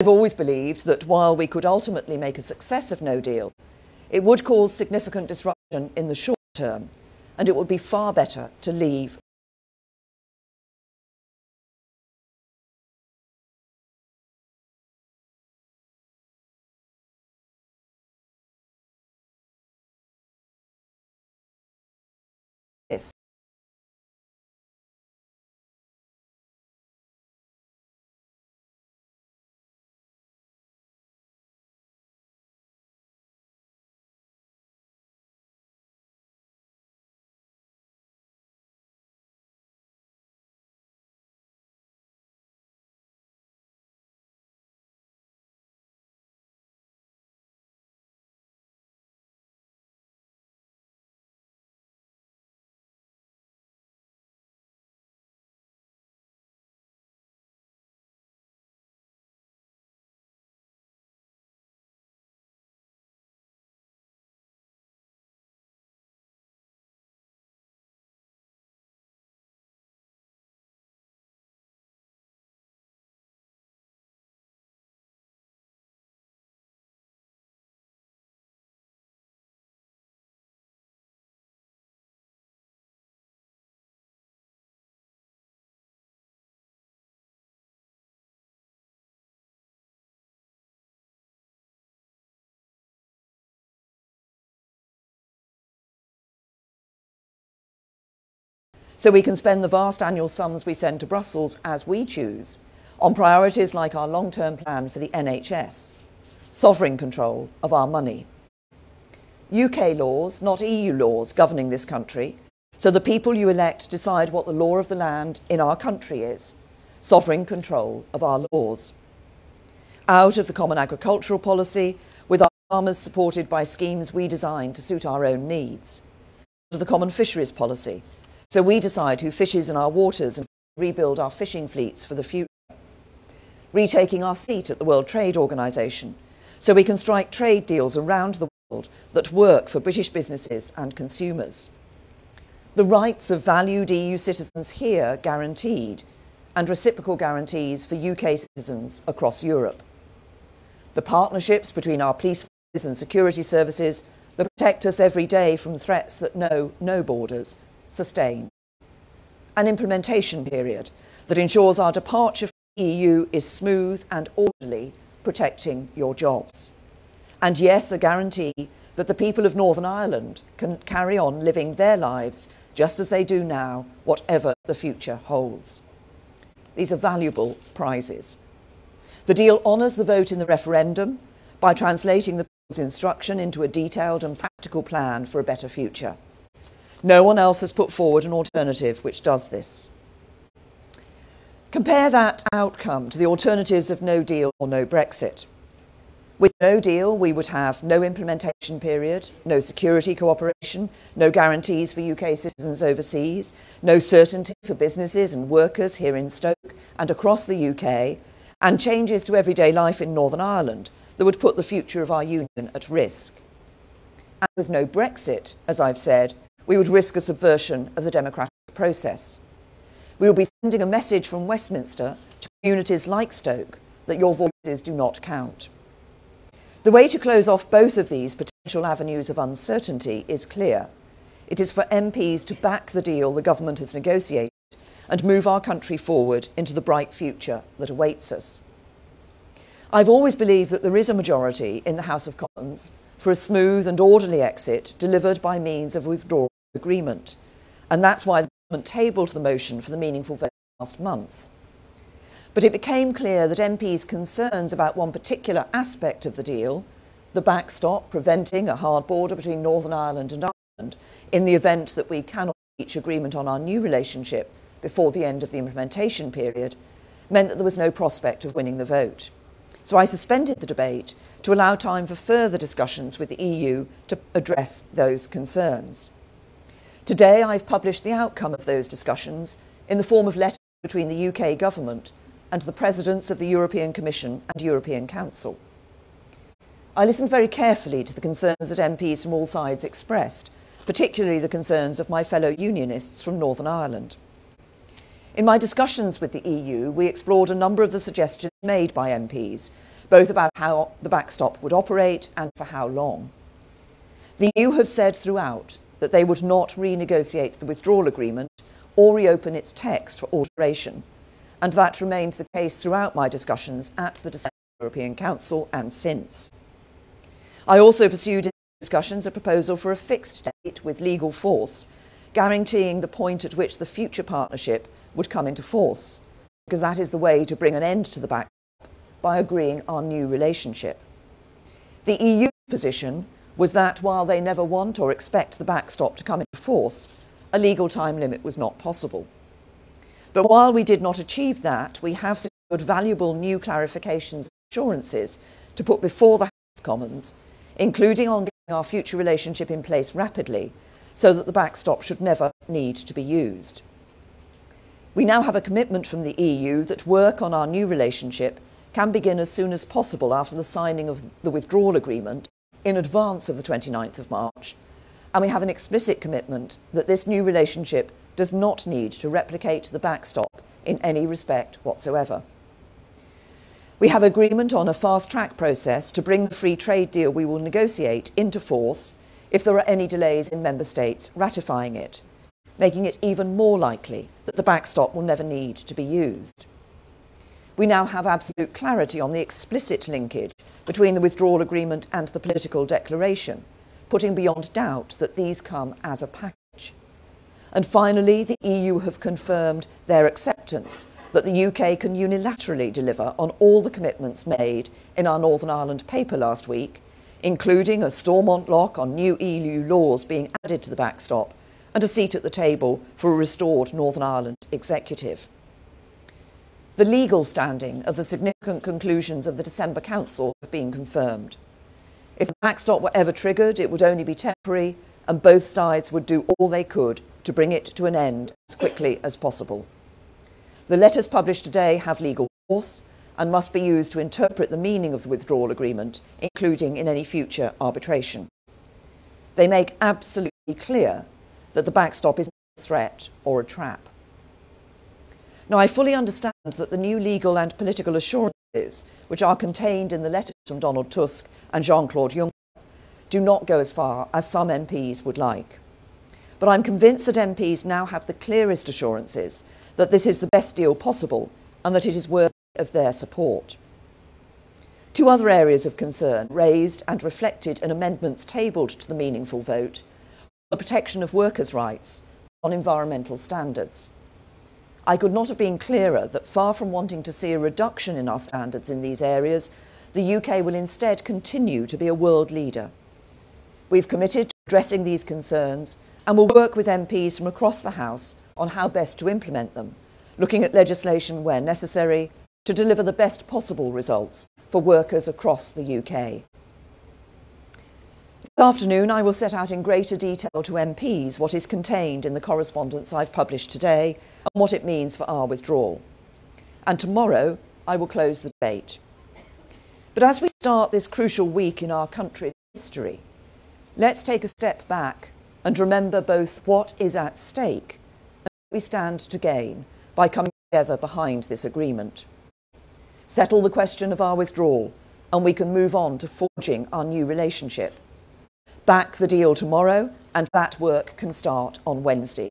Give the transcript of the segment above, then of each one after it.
I've always believed that while we could ultimately make a success of no deal, it would cause significant disruption in the short term, and it would be far better to leave this. So we can spend the vast annual sums we send to Brussels as we choose on priorities like our long-term plan for the NHS, sovereign control of our money. UK laws, not EU laws, governing this country, so the people you elect decide what the law of the land in our country is, sovereign control of our laws. Out of the common agricultural policy, with our farmers supported by schemes we designed to suit our own needs. Out of the common fisheries policy, so we decide who fishes in our waters and rebuild our fishing fleets for the future. Retaking our seat at the World Trade Organization, so we can strike trade deals around the world that work for British businesses and consumers. The rights of valued EU citizens here guaranteed, and reciprocal guarantees for UK citizens across Europe. The partnerships between our police forces and security services that protect us every day from threats that know no borders, sustained. An implementation period that ensures our departure from the EU is smooth and orderly, protecting your jobs. And yes, a guarantee that the people of Northern Ireland can carry on living their lives just as they do now, whatever the future holds. These are valuable prizes. The deal honours the vote in the referendum by translating the people's instruction into a detailed and practical plan for a better future. No one else has put forward an alternative which does this. Compare that outcome to the alternatives of no deal or no Brexit. With no deal, we would have no implementation period, no security cooperation, no guarantees for UK citizens overseas, no certainty for businesses and workers here in Stoke and across the UK, and changes to everyday life in Northern Ireland that would put the future of our union at risk. And with no Brexit, as I've said, we would risk a subversion of the democratic process. We will be sending a message from Westminster to communities like Stoke that your voices do not count. The way to close off both of these potential avenues of uncertainty is clear. It is for MPs to back the deal the government has negotiated and move our country forward into the bright future that awaits us. I've always believed that there is a majority in the House of Commons for a smooth and orderly exit delivered by means of withdrawal agreement, and that's why the government tabled the motion for the meaningful vote last month. But it became clear that MPs' concerns about one particular aspect of the deal, the backstop preventing a hard border between Northern Ireland and Ireland in the event that we cannot reach agreement on our new relationship before the end of the implementation period, meant that there was no prospect of winning the vote. So I suspended the debate to allow time for further discussions with the EU to address those concerns. Today I've published the outcome of those discussions in the form of letters between the UK government and the presidents of the European Commission and European Council. I listened very carefully to the concerns that MPs from all sides expressed, particularly the concerns of my fellow unionists from Northern Ireland. In my discussions with the EU, we explored a number of the suggestions made by MPs, both about how the backstop would operate and for how long. The EU have said throughout that they would not renegotiate the withdrawal agreement or reopen its text for alteration, and that remained the case throughout my discussions at the December European Council and since. I also pursued in discussions a proposal for a fixed date with legal force, guaranteeing the point at which the future partnership would come into force, because that is the way to bring an end to the backstop, by agreeing our new relationship. The EU position was that while they never want or expect the backstop to come into force, a legal time limit was not possible. But while we did not achieve that, we have secured valuable new clarifications and assurances to put before the House of Commons, including on getting our future relationship in place rapidly, so that the backstop should never need to be used. We now have a commitment from the EU that work on our new relationship can begin as soon as possible after the signing of the withdrawal agreement in advance of the 29th of March, and we have an explicit commitment that this new relationship does not need to replicate the backstop in any respect whatsoever. We have agreement on a fast-track process to bring the free trade deal we will negotiate into force if there are any delays in member states ratifying it, making it even more likely that the backstop will never need to be used. We now have absolute clarity on the explicit linkage between the withdrawal agreement and the political declaration, putting beyond doubt that these come as a package. And finally, the EU have confirmed their acceptance that the UK can unilaterally deliver on all the commitments made in our Northern Ireland paper last week, including a Stormont lock on new EU laws being added to the backstop and a seat at the table for a restored Northern Ireland executive. The legal standing of the significant conclusions of the December Council have been confirmed. If the backstop were ever triggered, it would only be temporary, and both sides would do all they could to bring it to an end as quickly as possible. The letters published today have legal force and must be used to interpret the meaning of the withdrawal agreement, including in any future arbitration. They make absolutely clear that the backstop is not a threat or a trap. Now, I fully understand that the new legal and political assurances, which are contained in the letters from Donald Tusk and Jean-Claude Juncker, do not go as far as some MPs would like. But I'm convinced that MPs now have the clearest assurances that this is the best deal possible and that it is worthy of their support. Two other areas of concern raised and reflected in amendments tabled to the meaningful vote are the protection of workers' rights on environmental standards. I could not have been clearer that far from wanting to see a reduction in our standards in these areas, the UK will instead continue to be a world leader. We've committed to addressing these concerns and will work with MPs from across the House on how best to implement them, looking at legislation where necessary to deliver the best possible results for workers across the UK. This afternoon, I will set out in greater detail to MPs what is contained in the correspondence I've published today and what it means for our withdrawal. And tomorrow, I will close the debate. But as we start this crucial week in our country's history, let's take a step back and remember both what is at stake and what we stand to gain by coming together behind this agreement. Settle the question of our withdrawal, and we can move on to forging our new relationship. Back the deal tomorrow, and that work can start on Wednesday.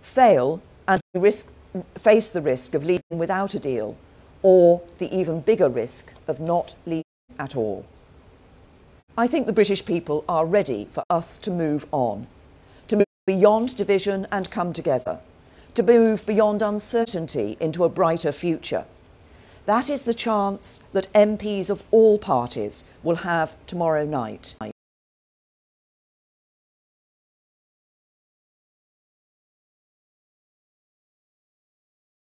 Fail, and we face the risk of leaving without a deal, or the even bigger risk of not leaving at all. I think the British people are ready for us to move on, to move beyond division and come together, to move beyond uncertainty into a brighter future. That is the chance that MPs of all parties will have tomorrow night.